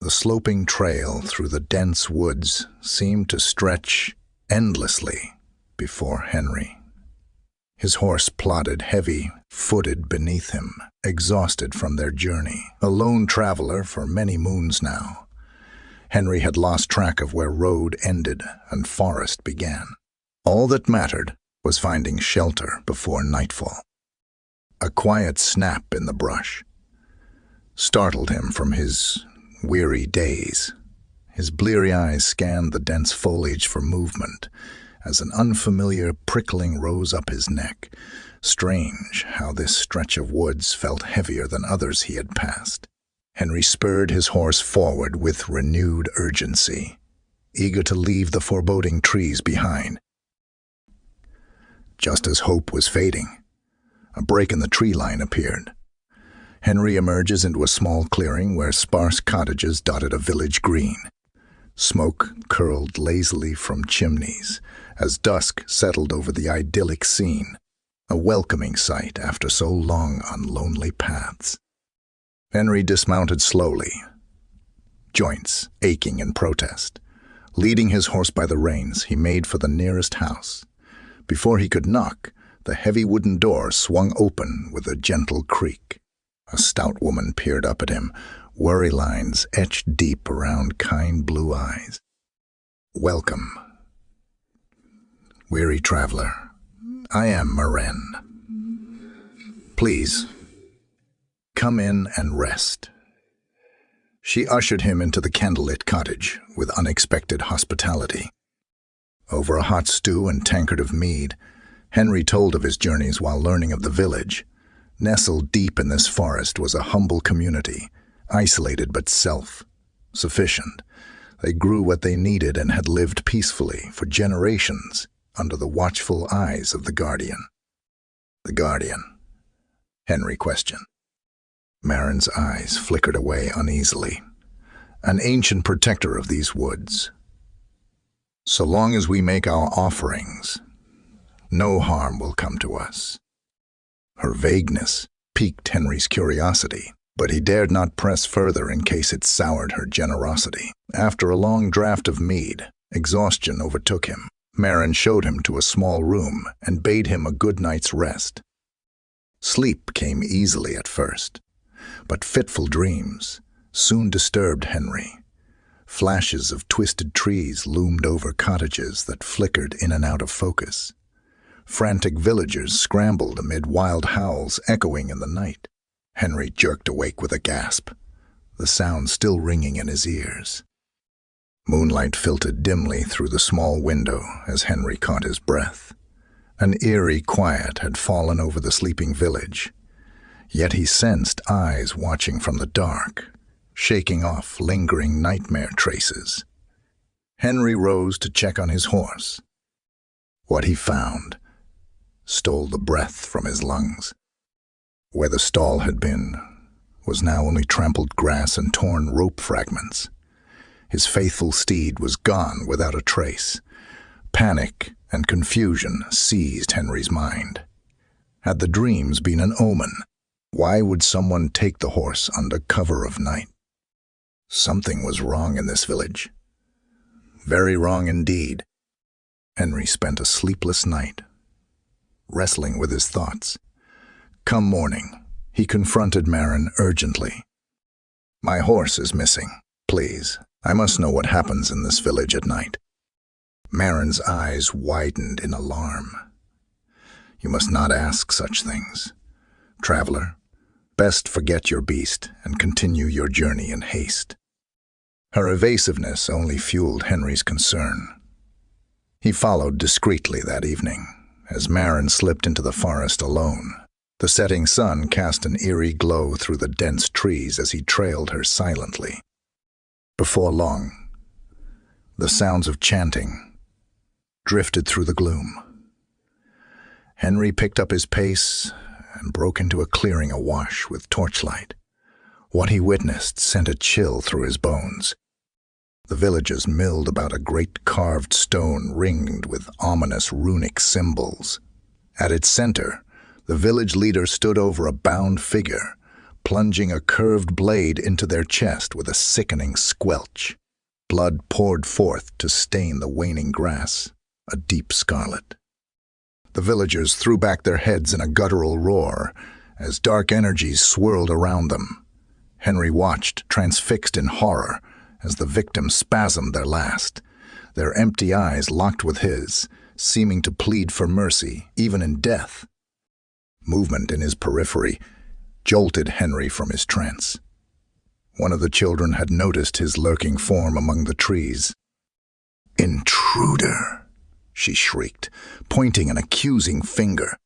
The sloping trail through the dense woods seemed to stretch endlessly before Henry. His horse plodded heavy-footed beneath him, exhausted from their journey. A lone traveler for many moons now, Henry had lost track of where road ended and forest began. All that mattered was finding shelter before nightfall. A quiet snap in the brush startled him from his weary daze. His bleary eyes scanned the dense foliage for movement as an unfamiliar prickling rose up his neck. Strange how this stretch of woods felt heavier than others he had passed. Henry spurred his horse forward with renewed urgency, eager to leave the foreboding trees behind. Just as hope was fading, a break in the tree line appeared. Henry emerges into a small clearing where sparse cottages dotted a village green. Smoke curled lazily from chimneys as dusk settled over the idyllic scene, a welcoming sight after so long on lonely paths. Henry dismounted slowly, joints aching in protest. Leading his horse by the reins, he made for the nearest house. Before he could knock, the heavy wooden door swung open with a gentle creak. A stout woman peered up at him, worry lines etched deep around kind blue eyes. "Welcome, weary traveler. I am Maren. Please, come in and rest." She ushered him into the candlelit cottage with unexpected hospitality. Over a hot stew and tankard of mead, Henry told of his journeys while learning of the village. Nestled deep in this forest was a humble community, isolated but self-sufficient. They grew what they needed and had lived peacefully for generations under the watchful eyes of the Guardian. The Guardian? Henry questioned. Maren's eyes flickered away uneasily. An ancient protector of these woods. So long as we make our offerings, no harm will come to us. Her vagueness piqued Henry's curiosity, but he dared not press further in case it soured her generosity. After a long draught of mead, exhaustion overtook him. Maren showed him to a small room and bade him a good night's rest. Sleep came easily at first, but fitful dreams soon disturbed Henry. Flashes of twisted trees loomed over cottages that flickered in and out of focus. Frantic villagers scrambled amid wild howls echoing in the night. Henry jerked awake with a gasp, the sound still ringing in his ears. Moonlight filtered dimly through the small window as Henry caught his breath. An eerie quiet had fallen over the sleeping village, yet he sensed eyes watching from the dark, shaking off lingering nightmare traces. Henry rose to check on his horse. What he found stole the breath from his lungs. Where the stall had been was now only trampled grass and torn rope fragments. His faithful steed was gone without a trace. Panic and confusion seized Henry's mind. Had the dreams been an omen? Why would someone take the horse under cover of night? Something was wrong in this village. Very wrong indeed. Henry spent a sleepless night, wrestling with his thoughts. Come morning, he confronted Maren urgently. "My horse is missing. Please, I must know what happens in this village at night." Maren's eyes widened in alarm. "You must not ask such things. Traveler, best forget your beast and continue your journey in haste." Her evasiveness only fueled Henry's concern. He followed discreetly that evening, as Maren slipped into the forest alone. The setting sun cast an eerie glow through the dense trees as he trailed her silently. Before long, the sounds of chanting drifted through the gloom. Henry picked up his pace and broke into a clearing awash with torchlight. What he witnessed sent a chill through his bones. The villagers milled about a great carved stone ringed with ominous runic symbols. At its center, the village leader stood over a bound figure, plunging a curved blade into their chest with a sickening squelch. Blood poured forth to stain the waning grass, a deep scarlet. The villagers threw back their heads in a guttural roar as dark energies swirled around them. Henry watched, transfixed in horror, as the victims spasmed their last, their empty eyes locked with his, seeming to plead for mercy, even in death. Movement in his periphery jolted Henry from his trance. One of the children had noticed his lurking form among the trees. "Intruder!" she shrieked, pointing an accusing finger.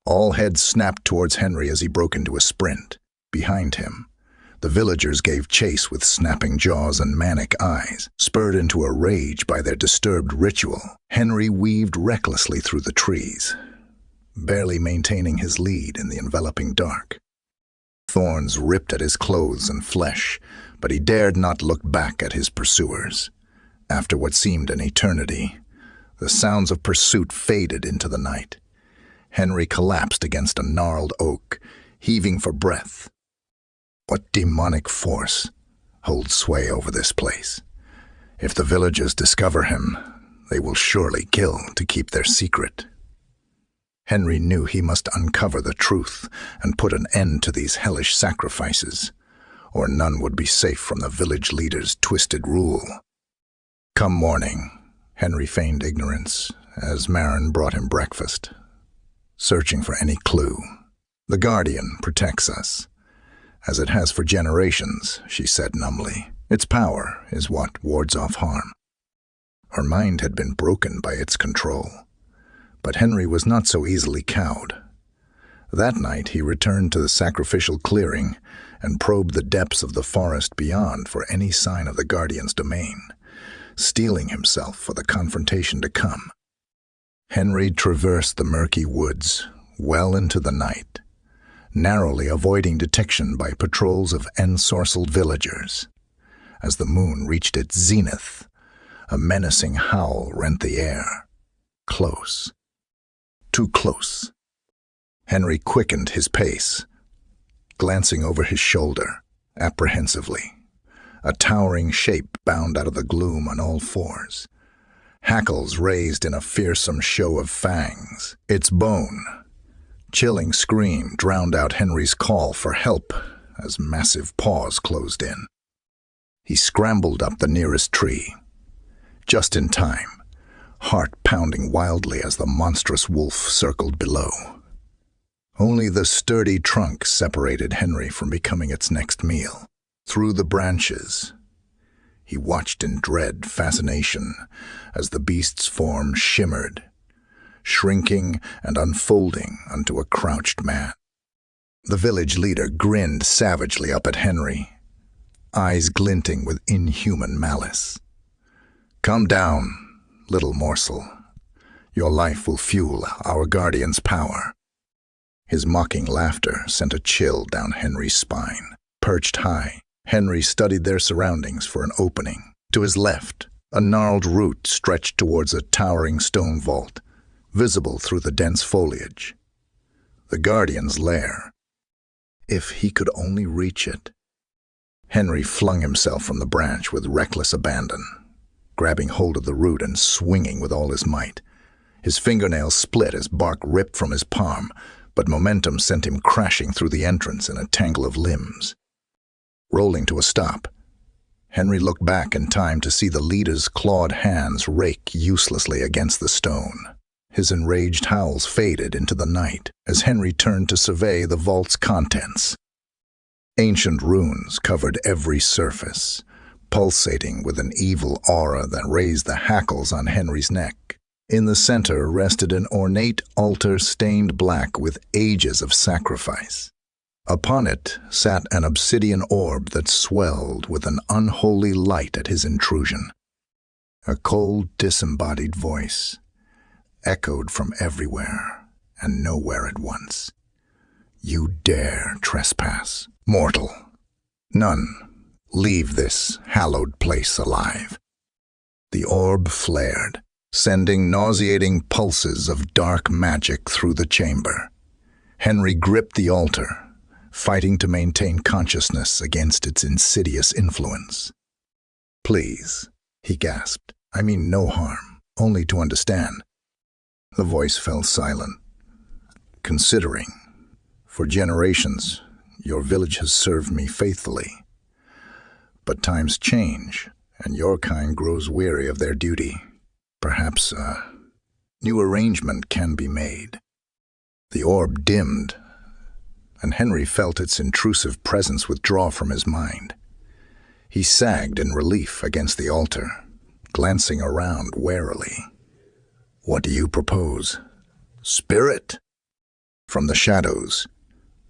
All heads snapped towards Henry as he broke into a sprint. Behind him, the villagers gave chase with snapping jaws and manic eyes. Spurred into a rage by their disturbed ritual, Henry weaved recklessly through the trees, barely maintaining his lead in the enveloping dark. Thorns ripped at his clothes and flesh, but he dared not look back at his pursuers. After what seemed an eternity, the sounds of pursuit faded into the night. Henry collapsed against a gnarled oak, heaving for breath. What demonic force holds sway over this place? If the villagers discover him, they will surely kill to keep their secret. Henry knew he must uncover the truth and put an end to these hellish sacrifices, or none would be safe from the village leader's twisted rule. Come morning, Henry feigned ignorance as Marin brought him breakfast, searching for any clue. "The Guardian protects us, as it has for generations," she said numbly. "Its power is what wards off harm." Her mind had been broken by its control. But Henry was not so easily cowed. That night he returned to the sacrificial clearing and probed the depths of the forest beyond for any sign of the Guardian's domain, steeling himself for the confrontation to come. Henry traversed the murky woods well into the night, narrowly avoiding detection by patrols of ensorcelled villagers. As the moon reached its zenith, a menacing howl rent the air. Close. Too close. Henry quickened his pace, glancing over his shoulder, apprehensively. A towering shape bound out of the gloom on all fours, hackles raised in a fearsome show of fangs. Its bone, chilling scream drowned out Henry's call for help as massive paws closed in. He scrambled up the nearest tree, just in time, heart pounding wildly as the monstrous wolf circled below. Only the sturdy trunk separated Henry from becoming its next meal. Through the branches, he watched in dread fascination as the beast's form shimmered, shrinking and unfolding unto a crouched man. The village leader grinned savagely up at Henry, eyes glinting with inhuman malice. "Come down, little morsel. Your life will fuel our Guardian's power." His mocking laughter sent a chill down Henry's spine. Perched high, Henry studied their surroundings for an opening. To his left, a gnarled root stretched towards a towering stone vault, visible through the dense foliage. The Guardian's lair. If he could only reach it. Henry flung himself from the branch with reckless abandon, grabbing hold of the root and swinging with all his might. His fingernails split as bark ripped from his palm, but momentum sent him crashing through the entrance in a tangle of limbs. Rolling to a stop, Henry looked back in time to see the leader's clawed hands rake uselessly against the stone. His enraged howls faded into the night as Henry turned to survey the vault's contents. Ancient runes covered every surface, pulsating with an evil aura that raised the hackles on Henry's neck. In the center rested an ornate altar stained black with ages of sacrifice. Upon it sat an obsidian orb that swelled with an unholy light at his intrusion. A cold, disembodied voice echoed from everywhere and nowhere at once. "You dare trespass, mortal. None leave this hallowed place alive." The orb flared, sending nauseating pulses of dark magic through the chamber. Henry gripped the altar, fighting to maintain consciousness against its insidious influence. "Please," he gasped. "I mean no harm, only to understand." The voice fell silent. "Considering, for generations, your village has served me faithfully. But times change, and your kind grows weary of their duty. Perhaps a new arrangement can be made." The orb dimmed, and Henry felt its intrusive presence withdraw from his mind. He sagged in relief against the altar, glancing around warily. "What do you propose? Spirit?" From the shadows,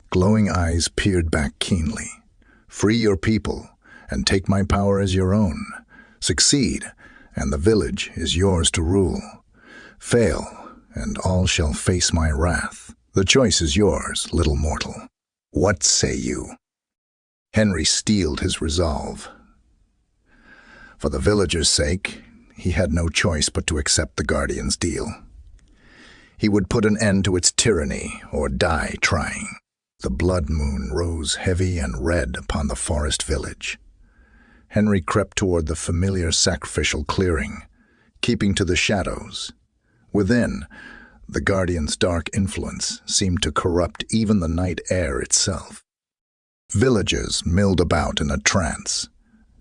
glowing eyes peered back keenly. "Free your people, and take my power as your own. Succeed, and the village is yours to rule. Fail, and all shall face my wrath. The choice is yours, little mortal. What say you?" Henry steeled his resolve. For the villagers' sake, he had no choice but to accept the Guardian's deal. He would put an end to its tyranny or die trying. The blood moon rose heavy and red upon the forest village. Henry crept toward the familiar sacrificial clearing, keeping to the shadows. Within, the Guardian's dark influence seemed to corrupt even the night air itself. Villagers milled about in a trance,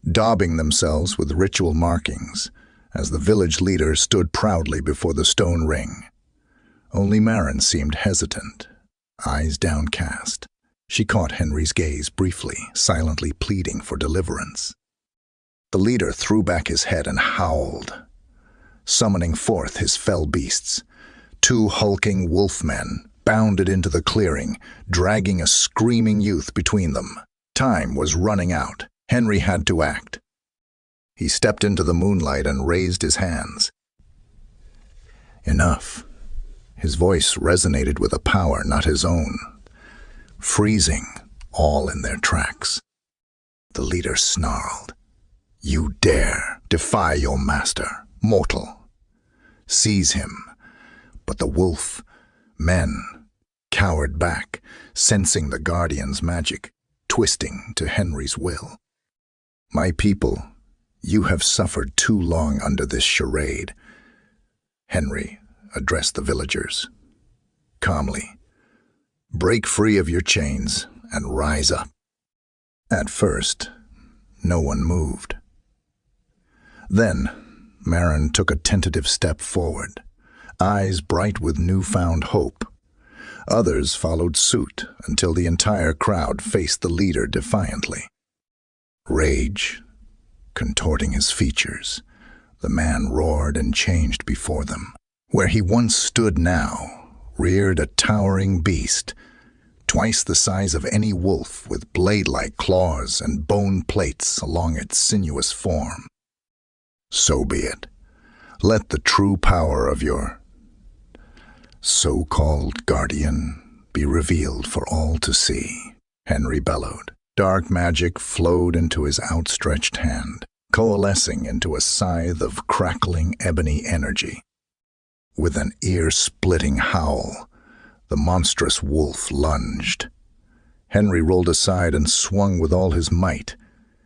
daubing themselves with ritual markings as the village leader stood proudly before the stone ring. Only Marin seemed hesitant, eyes downcast. She caught Henry's gaze briefly, silently pleading for deliverance. The leader threw back his head and howled, summoning forth his fell beasts. 2 hulking wolfmen bounded into the clearing, dragging a screaming youth between them. Time was running out. Henry had to act. He stepped into the moonlight and raised his hands. Enough. His voice resonated with a power not his own, freezing all in their tracks. The leader snarled. "You dare defy your master, mortal. Seize him." But the wolf men cowered back, sensing the Guardian's magic, twisting to Henry's will. "My people, you have suffered too long under this charade." Henry addressed the villagers calmly. "Break free of your chains and rise up." At first, no one moved. Then, Marin took a tentative step forward, eyes bright with newfound hope. Others followed suit until the entire crowd faced the leader defiantly. Rage contorting his features, the man roared and changed before them. Where he once stood now reared a towering beast, twice the size of any wolf, with blade-like claws and bone plates along its sinuous form. "So be it. Let the true power of your so-called guardian be revealed for all to see," Henry bellowed. Dark magic flowed into his outstretched hand, coalescing into a scythe of crackling ebony energy. With an ear-splitting howl, the monstrous wolf lunged. Henry rolled aside and swung with all his might,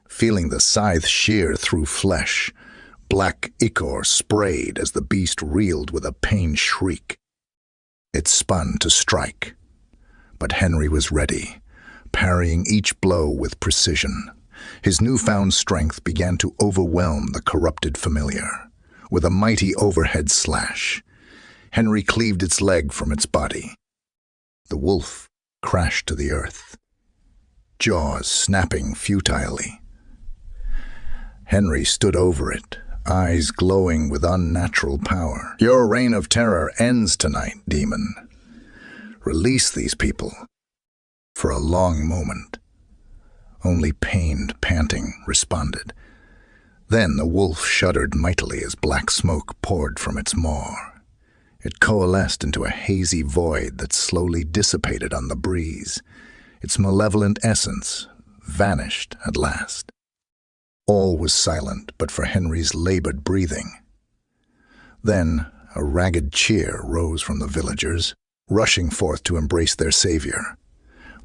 feeling the scythe shear through flesh. Black ichor sprayed as the beast reeled with a pained shriek. It spun to strike, but Henry was ready, parrying each blow with precision. His newfound strength began to overwhelm the corrupted familiar. With a mighty overhead slash, Henry cleaved its leg from its body. The wolf crashed to the earth, jaws snapping futilely. Henry stood over it, eyes glowing with unnatural power. "Your reign of terror ends tonight, demon. Release these people." For a long moment, only pained panting responded. Then the wolf shuddered mightily as black smoke poured from its maw. It coalesced into a hazy void that slowly dissipated on the breeze. Its malevolent essence vanished at last. All was silent but for Henry's labored breathing. Then a ragged cheer rose from the villagers, rushing forth to embrace their savior.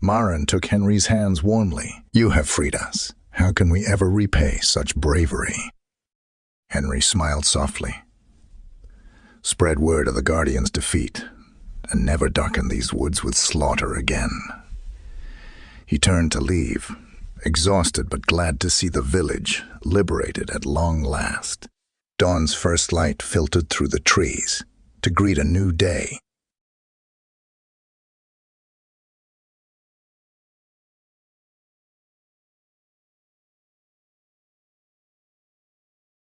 Marin took Henry's hands warmly. "You have freed us. How can we ever repay such bravery?" Henry smiled softly. "Spread word of the Guardian's defeat, and never darken these woods with slaughter again." He turned to leave, exhausted but glad to see the village liberated at long last. Dawn's first light filtered through the trees to greet a new day.